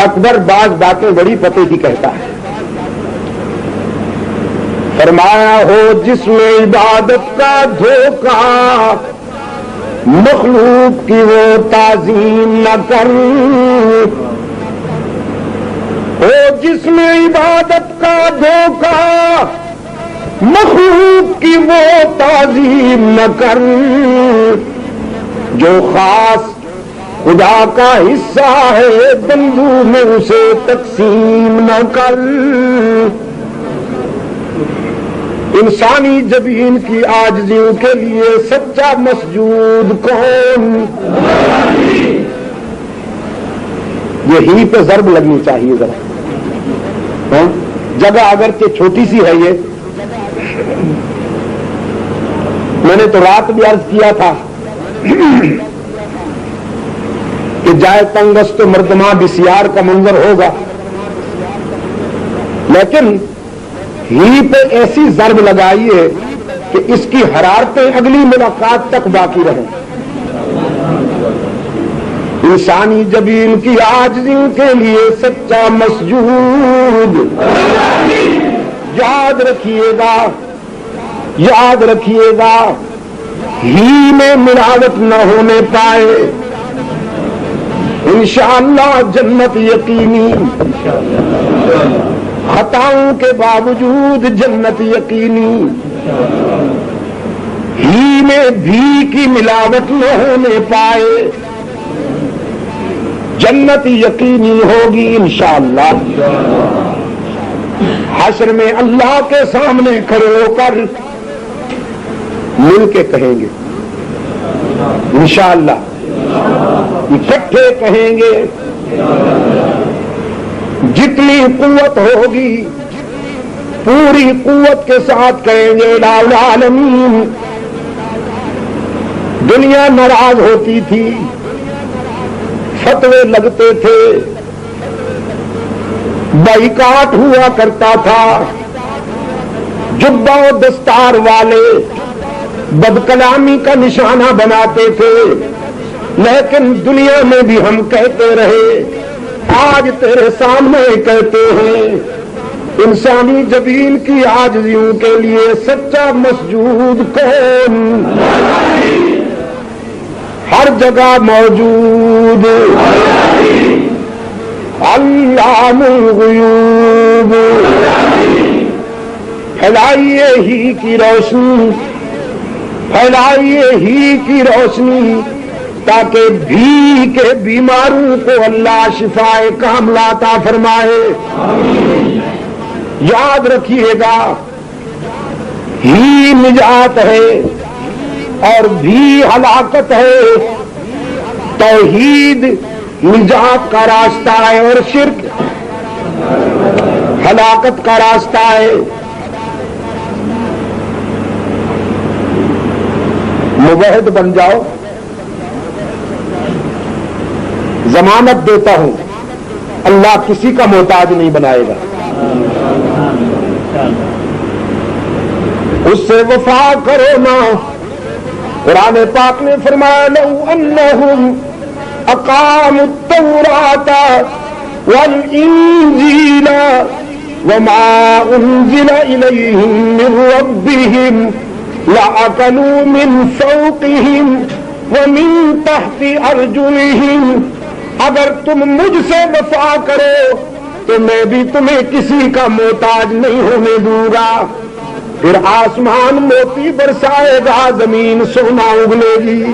اکبر بعض باتیں بڑی پتے کی کہتا ہے. فرمایا ہو جس میں عبادت کا دھوکہ مخلوق کی وہ تعظیم نہ کر. ہو جس میں عبادت کا دھوکہ مخلوق کی وہ تعظیم نہ کر. جو خاص خدا کا حصہ ہے بندوں میں اسے تقسیم نہ کر. انسانی جبین کی عاجزیوں کے لیے سچا مسجود کون؟ یہی پہ ضرب لگنی چاہیے ذرا. جگہ اگرچہ چھوٹی سی ہے یہ، میں نے تو رات بھی عرض کیا تھا کہ جائے تنگست مردماں بسیار کا منظر ہوگا، لیکن ہی پہ ایسی ضرب لگائیے کہ اس کی حرارتیں اگلی ملاقات تک باقی رہیں. انسانی جبین کی عاجزیوں کے لیے سچا مسجود. یاد رکھیے گا، یاد رکھیے گا، ہی میں ملاوٹ نہ ہونے پائے. انشاءاللہ جنت یقینی، خطاؤں کے باوجود جنت یقینی. ہی میں بھی کی ملاوٹ نہ ہونے پائے، جنت یقینی ہوگی انشاءاللہ. حشر میں اللہ کے سامنے کھڑے ہو کر مل کے کہیں گے انشاءاللہ، اکٹھے کہیں گے. جتنی قوت ہوگی پوری قوت کے ساتھ کہیں گے الہ العالمین. دنیا ناراض ہوتی تھی، فتوے لگتے تھے، بائیکاٹ ہوا کرتا تھا، جبہ و دستار والے بد کلامی کا نشانہ بناتے تھے. لیکن دنیا میں بھی ہم کہتے رہے، آج تیرے سامنے کہتے ہیں. انسانی جبین کی عاجزیوں کے لیے سچا مسجود کون؟ ہر جگہ موجود علام الغیوب. پھیلائیے ہی کی روشنی، پھیلائیے ہی کی روشنی، تاکہ بھی کے بیماروں کو اللہ شفائے کاملہ عطا فرمائے. یاد رکھیے گا، ہی نجات ہے اور بھی ہلاکت ہے. توحید نجات کا راستہ ہے اور شرک ہلاکت کا راستہ ہے. موحد بن جاؤ، ضمانت دیتا ہوں اللہ کسی کا محتاج نہیں بنائے گا. اس سے وفا کرو نا. قرآن پاک نے فرمایا لو انہم اقاموا التوراۃ والانجیل وما انزل الیہم من ربہم لأکلوا من فوقہم ومن تحت ارجلہم. اگر تم مجھ سے وفا کرو تو میں بھی تمہیں کسی کا محتاج نہیں ہونے دوں گا. پھر آسمان موتی برسائے گا، زمین سونا اگلے گی.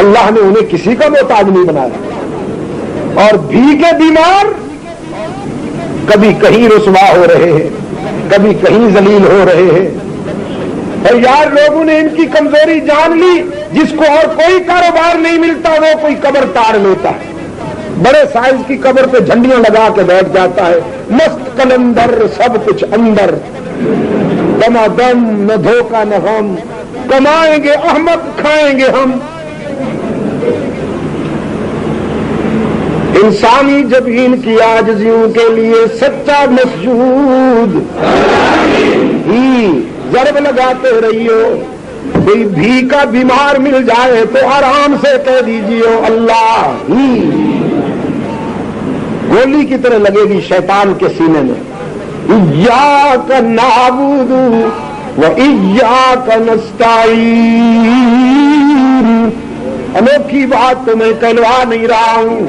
اللہ نے انہیں کسی کا محتاج نہیں بنایا. اور بھی کے بیمار کبھی کہیں رسوا ہو رہے ہیں، کبھی کہیں ذلیل ہو رہے ہیں. اور یار لوگوں نے ان کی کمزوری جان لی. جس کو اور کوئی کاروبار نہیں ملتا وہ کوئی قبر تاڑ لیتا ہے، بڑے سائز کی قبر پہ جھنڈیاں لگا کے بیٹھ جاتا ہے. مست کلندر سب کچھ اندر، دما دم نہ دھوکہ نہ غم، کمائیں گے احمد کھائیں گے ہم. انسانی جبین کی عاجزیوں کے لیے سچا مسجود. ہی ضرب لگاتے رہیو. کوئی بھی کا بیمار مل جائے تو آرام سے کہہ دیجیے اللہ ہی. گولی کی طرح لگے گی شیطان کے سینے میں. ایاک نعبد و ایاک نستعین. انوکھی بات تو میں کہلوا نہیں رہا ہوں.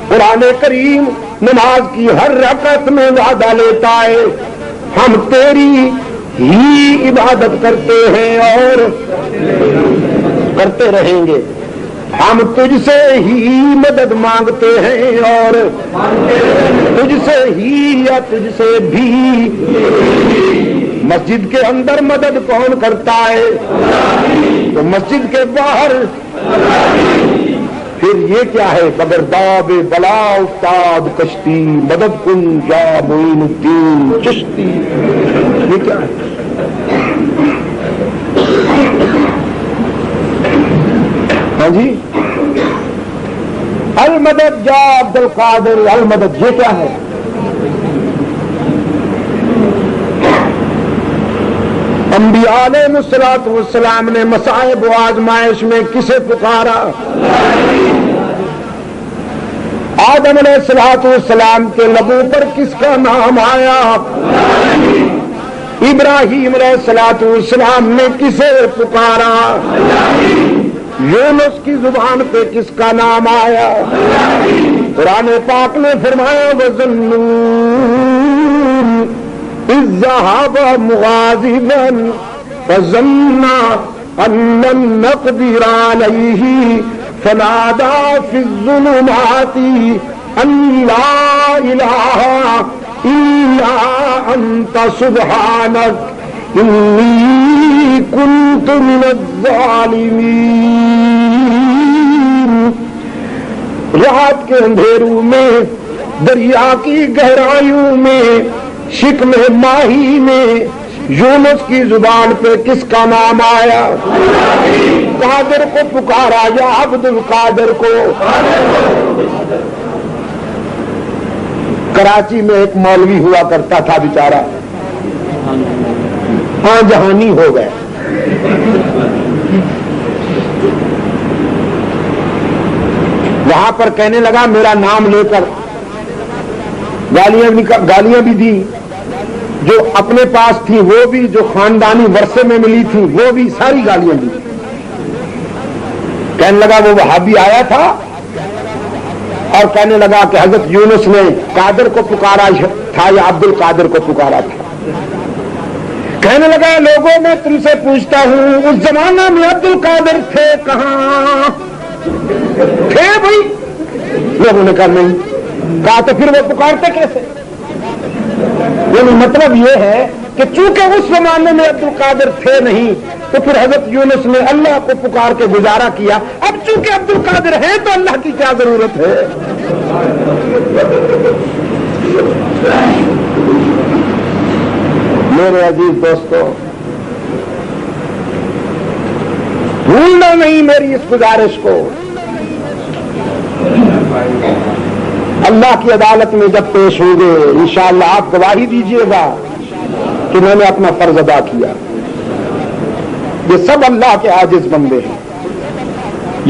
قرآن کریم نماز کی ہر رکعت میں وعدہ لیتا ہے ہم تیری ہی عبادت کرتے ہیں اور کرتے رہیں گے. ہم تجھ سے ہی مدد مانگتے ہیں اور تجھ سے ہی یا تجھ سے بھی. مسجد کے اندر مدد کون کرتا ہے؟ تو مسجد کے باہر پھر یہ کیا ہے؟ بغرداب بلا استاد کشتی مدد کن یا معین الدین چشتی. یہ کیا ہے؟ ہاں جی المدد یا عبد القادر المدد. یہ کیا ہے؟ انبیاء علیہ الصلوۃ والسلام نے مصائب و آزمائش میں کسے پکارا؟ آدم علیہ الصلوۃ والسلام کے لبوں پر کس کا نام آیا؟ ابراہیم علیہ الصلوۃ والسلام نے کسے پکارا؟ یونس کی زبان پہ کس کا نام آیا؟ قرآن پاک نے فرمایا وَظَنُّونَ إِذْ ذَهَبَ مُغَاضِبًا فَظَنَّ أَن لَّن نَّقْدِرَ عَلَيْهِ فَنَادَىٰ فِي الظُّلُمَاتِ أَن لَّا إِلَٰهَ إِلَّا أَنتَ سُبْحَانَكَ إِنِّي كُنتُ مِنَ الظَّالِمِينَ. رات کے اندھیروں میں، دریا کی گہرائیوں میں، شکم ماہی میں یونس کی زبان پہ کس کا نام آیا؟ قادر کو پکارا یا عبد القادر کو؟ کراچی میں ایک مولوی ہوا کرتا تھا بیچارہ، ہاں جہانی ہو گئے. وہاں پر کہنے لگا میرا نام لے کر گالیاں بھی دی، جو اپنے پاس تھی وہ بھی، جو خاندانی ورثے میں ملی تھی وہ بھی، ساری گالیاں دی. کہنے لگا وہ وہابی آیا تھا اور کہنے لگا کہ حضرت یونس نے قادر کو پکارا تھا یا عبد القادر کو پکارا تھا. کہنے لگا لوگوں میں تم سے پوچھتا ہوں اس زمانہ میں عبد القادر تھے کہاں؟ تھے بھائی؟ لوگوں نے کہا نہیں. کہا تو پھر وہ پکارتے کیسے؟ یعنی مطلب یہ ہے کہ چونکہ اس زمانے میں عبد القادر تھے نہیں تو پھر حضرت یونس نے اللہ کو پکار کے گزارا کیا. اب چونکہ عبد القادر ہے تو اللہ کی کیا ضرورت ہے؟ میرے عزیز دوستو، بھولنا نہیں میری اس گزارش کو. اللہ کی عدالت میں جب پیش ہوں گے انشاءاللہ آپ گواہی دیجئے گا کہ میں نے اپنا فرض ادا کیا. یہ سب اللہ کے عاجز بندے ہیں،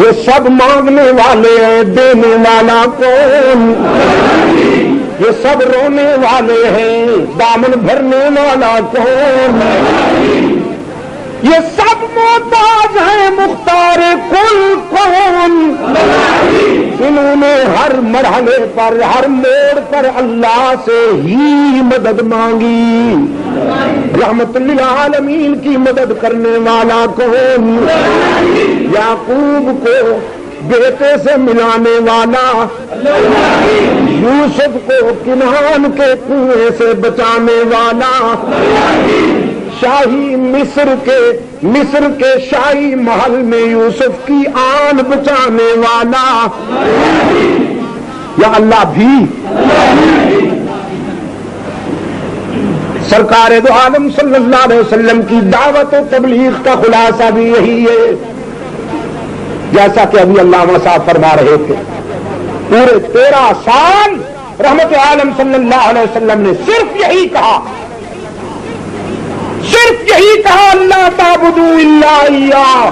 یہ سب مانگنے والے ہیں، دینے والا کون؟ یہ سب رونے والے ہیں، دامن بھرنے والا کون؟ یہ سب محتاج ہیں، مختار کل کون؟ انہوں نے ہر مرحلے پر، ہر موڑ پر اللہ سے ہی مدد مانگی. رحمت للعالمین کی مدد کرنے والا کون؟ یعقوب کو بیٹے سے ملانے والا، یوسف کو کنعان کے کنویں سے بچانے والا، شاہی مصر کے شاہی محل میں یوسف کی آن بچانے والا. یا اللہ بھی سرکار دو عالم صلی اللہ علیہ وسلم کی دعوت و تبلیغ کا خلاصہ بھی یہی ہے. جیسا کہ ابھی علامہ صاحب فرما رہے تھے، پورے 13 سال رحمت عالم صلی اللہ علیہ وسلم نے صرف یہی کہا، اللہ تعبدوا الا اياه،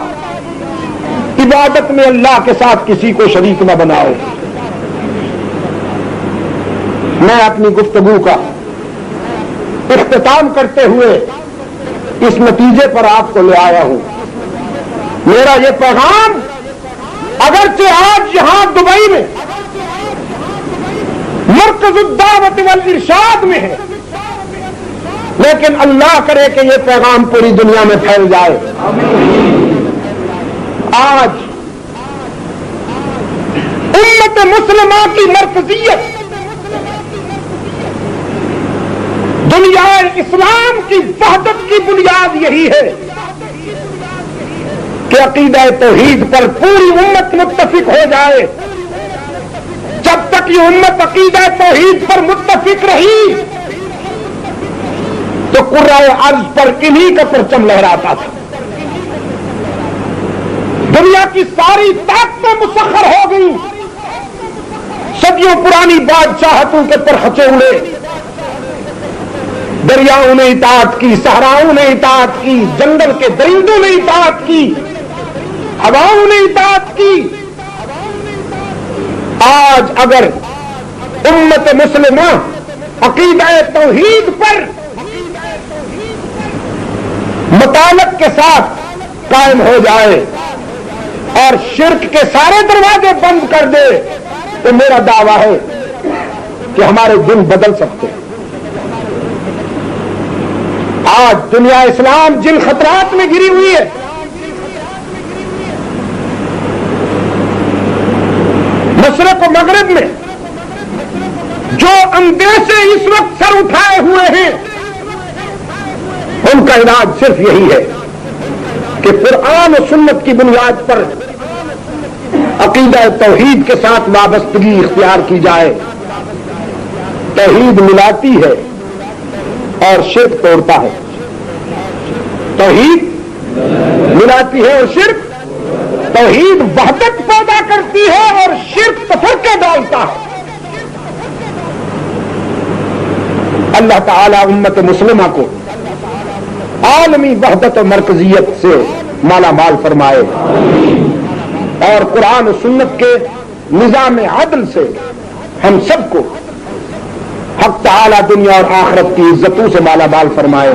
عبادت میں اللہ کے ساتھ کسی کو شریک نہ بناؤ. میں اپنی گفتگو کا اختتام کرتے ہوئے اس نتیجے پر آپ کو لے آیا ہوں. میرا یہ پیغام اگرچہ آج یہاں دبئی میں مرکز الدعوت والارشاد میں ہے، لیکن اللہ کرے کہ یہ پیغام پوری دنیا میں پھیل جائے. آج امت مسلمہ کی مرکزیت دنیا اسلام کی وحدت کی بنیاد یہی ہے کہ عقیدہ توحید پر پوری امت متفق ہو جائے. جب تک یہ امت عقیدہ توحید پر متفق رہی تو قرۂ ارض پر انہی کا پرچم لہراتا تھا. دنیا کی ساری طاقتیں مسخر ہو گئی. صدیوں پرانی بادشاہتوں کے پرخچولے، دریاؤں نے اطاعت کی، صحراؤں نے اطاعت کی، جنگل کے درندوں نے اطاعت کی، ہواؤں نے اطاعت کی. آج اگر امت مسلمہ عقیدہ توحید پر مطابقت کے ساتھ قائم ہو جائے اور شرک کے سارے دروازے بند کر دے تو میرا دعویٰ ہے کہ ہمارے دن بدل سکتے ہیں. آج دنیا اسلام جن خطرات میں گری ہوئی ہے، مشرق و مغرب میں جو اندیشے اس وقت سر اٹھائے ہوئے ہیں، ان کا علاج صرف یہی ہے کہ قرآن و سنت کی بنیاد پر عقیدہ توحید کے ساتھ وابستگی اختیار کی جائے. توحید ملاتی ہے اور شرک توڑتا ہے. توحید ملاتی ہے اور شرک، توحید وحدت پیدا کرتی ہے اور شرک تفرقے ڈالتا ہے. اللہ تعالی امت مسلمہ کو عالمی وحدت و مرکزیت سے مالا مال فرمائے اور قرآن و سنت کے نظام عدل سے ہم سب کو حق تعالی دنیا اور آخرت کی عزتوں سے مالا مال فرمائے.